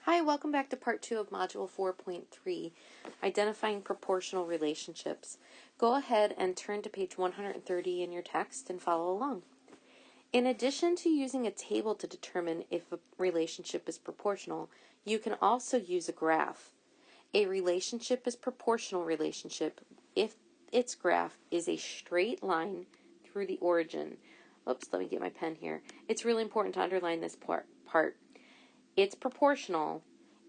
Hi, welcome back to part 2 of Module 4.3, Identifying Proportional Relationships. Go ahead and turn to page 130 in your text and follow along. In addition to using a table to determine if a relationship is proportional, you can also use a graph. A relationship is proportional relationship if its graph is a straight line through the origin. Oops, let me get my pen here. It's really important to underline this part. It's proportional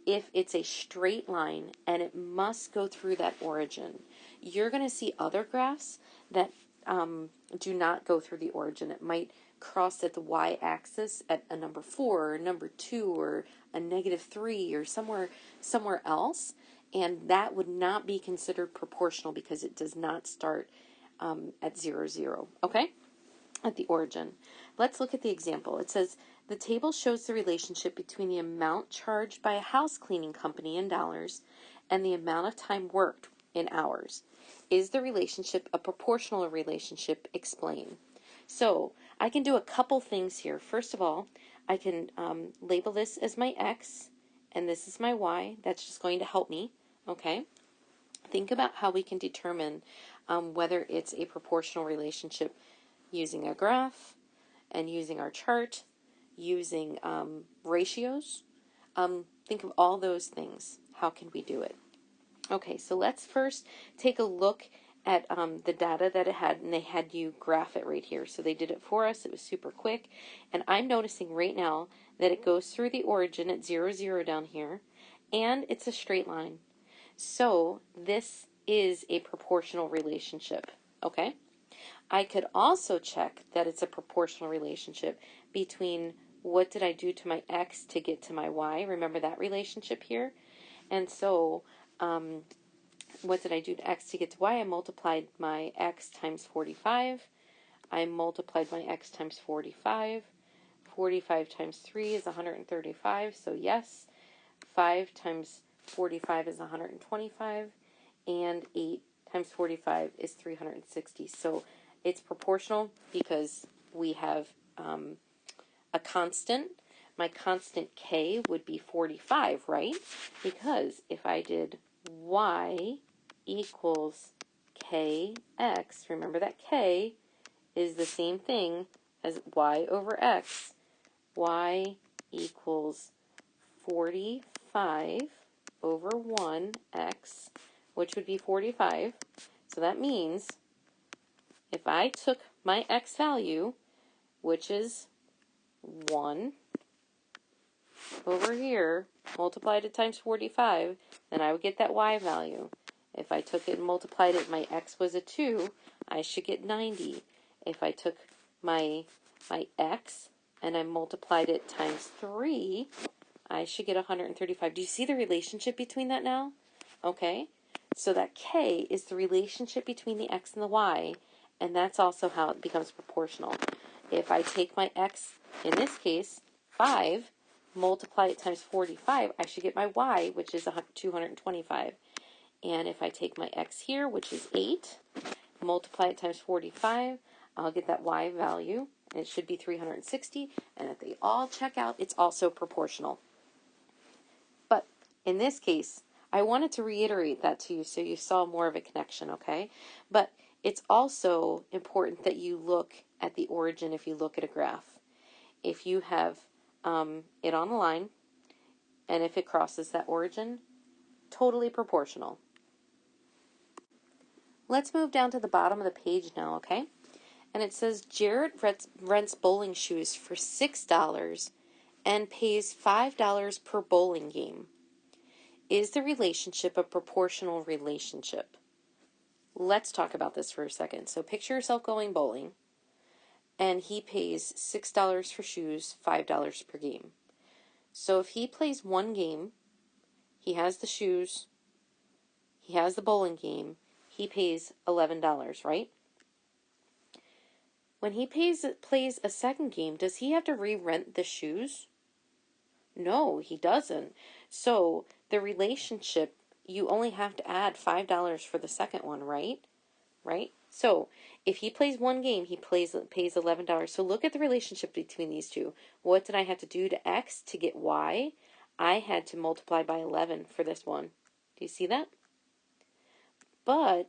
if it's a straight line and it must go through that origin. You're going to see other graphs that do not go through the origin. It might cross at the y-axis at a number 4 or a number 2 or a -3 or somewhere else, and that would not be considered proportional because it does not start at 0, 0, okay? At the origin. Let's look at the example. It says, the table shows the relationship between the amount charged by a house cleaning company in dollars and the amount of time worked in hours. Is the relationship a proportional relationship? Explain. So I can do a couple things here. First of all, I can label this as my X and this is my Y. That's just going to help me, okay? Think about how we can determine whether it's a proportional relationship using a graph and using our chart, using ratios. Think of all those things. How can we do it? Okay, so let's first take a look at the data that it had, and they had you graph it right here. So they did it for us. It was super quick, and I'm noticing right now that it goes through the origin at 0, 0 down here, and it's a straight line. So this is a proportional relationship, okay? I could also check that it's a proportional relationship between what did I do to my X to get to my Y. Remember that relationship here? And so what did I do to X to get to Y? I multiplied my X times 45. I multiplied my X times 45. 45 times 3 is 135, so yes. 5 times 45 is 125, and 8 times 45 is 360. So it's proportional because we have a constant. My constant K would be 45, right? Because if I did Y equals KX, remember that K is the same thing as Y over X. Y equals 45 over 1x, which would be 45. So that means if I took my x value, which is 1 over here, multiplied it times 45, then I would get that y value. If I took it and multiplied it, my x was a 2, I should get 90. If I took my x and I multiplied it times 3, I should get 135. Do you see the relationship between that now? Okay, so that K is the relationship between the X and the Y, and that's also how it becomes proportional. If I take my X, in this case, 5, multiply it times 45, I should get my Y, which is 225. And if I take my X here, which is 8, multiply it times 45, I'll get that Y value, and it should be 360, and if they all check out, it's also proportional. In this case, I wanted to reiterate that to you so you saw more of a connection, okay? But it's also important that you look at the origin if you look at a graph. If you have it on the line, and if it crosses that origin, totally proportional. Let's move down to the bottom of the page now, okay? And it says, Jared rents bowling shoes for $6 and pays $5 per bowling game. Is the relationship a proportional relationship? Let's talk about this for a second. So picture yourself going bowling, and he pays $6 for shoes, $5 per game. So if he plays one game, he has the shoes, he has the bowling game, he pays $11, right? When he plays a second game, does he have to re-rent the shoes? No, he doesn't. So the relationship, you only have to add $5 for the second one, right? Right? So if he plays one game, he pays $11. So look at the relationship between these two. What did I have to do to X to get Y? I had to multiply by 11 for this one. Do you see that? But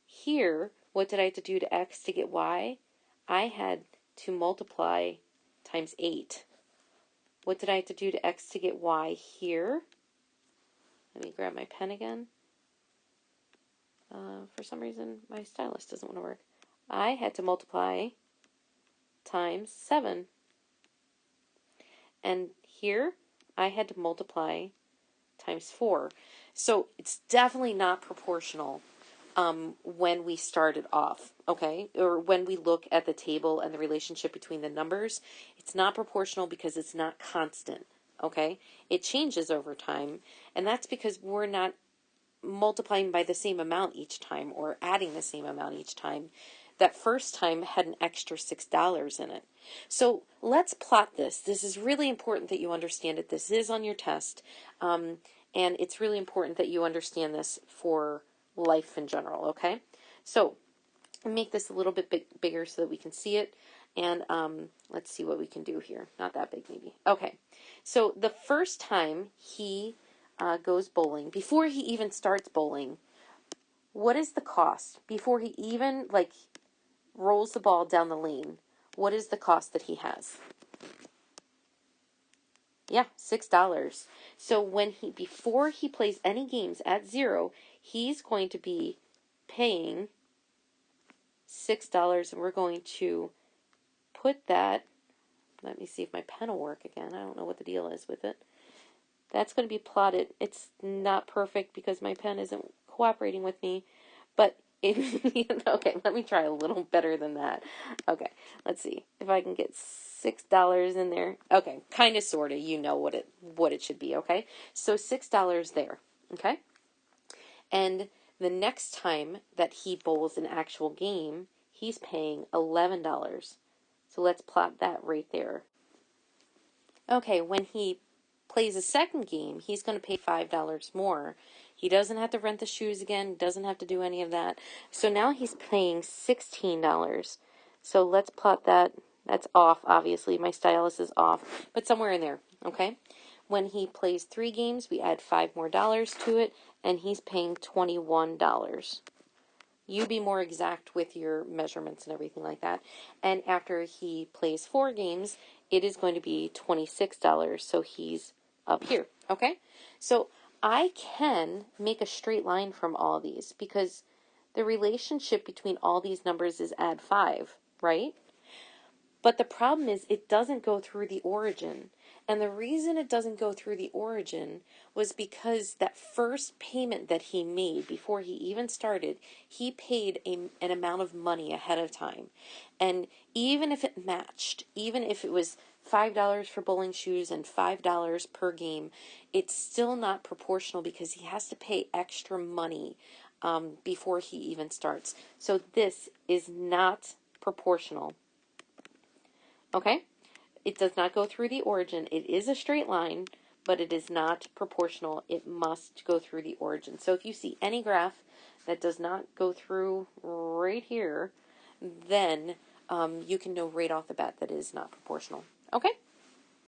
here, what did I have to do to x to get y? I had to multiply times 8. What did I have to do to x to get y here? Let me grab my pen again. For some reason, my stylus doesn't want to work. I had to multiply times 7. And here, I had to multiply times 4. So it's definitely not proportional when we started off, okay? Or when we look at the table and the relationship between the numbers, it's not proportional because it's not constant, okay? It changes over time, and that's because we're not multiplying by the same amount each time or adding the same amount each time. That first time had an extra $6 in it. So let's plot this. This is really important that you understand it. This is on your test, and it's really important that you understand this for life in general, okay? So I'll make this a little bit bigger so that we can see it, and let's see what we can do here. Not that big, maybe. Okay, so the first time he goes bowling, before he even starts bowling, what is the cost? Before he even, rolls the ball down the lane, what is the cost that he has? Yeah, $6. So before he plays any games at 0, he's going to be paying $6, and we're going to put that, let me see if my pen will work again. I don't know what the deal is with it. That's going to be plotted. It's not perfect because my pen isn't cooperating with me, but okay, let me try a little better than that. Okay, let's see if I can get $6 in there. Okay, kind of, sort of, you know what it should be, okay? So $6 there, okay? And the next time that he bowls an actual game, he's paying $11. So let's plot that right there. Okay, when he plays a second game, he's going to pay $5 more. He doesn't have to rent the shoes again, doesn't have to do any of that. So now he's paying $16. So let's plot that. That's off, obviously. My stylus is off, but somewhere in there, okay? When he plays 3 games, we add $5 more to it, and he's paying $21. You be more exact with your measurements and everything like that. And after he plays 4 games, it is going to be $26. So he's up here, okay? So I can make a straight line from all these because the relationship between all these numbers is add 5, right? But the problem is it doesn't go through the origin. And the reason it doesn't go through the origin was because that first payment that he made before he even started, he paid an amount of money ahead of time. And even if it matched, even if it was $5 for bowling shoes and $5 per game, it's still not proportional because he has to pay extra money before he even starts. So this is not proportional. Okay? It does not go through the origin. It is a straight line, but it is not proportional. It must go through the origin. So if you see any graph that does not go through right here, then you can know right off the bat that it is not proportional. Okay?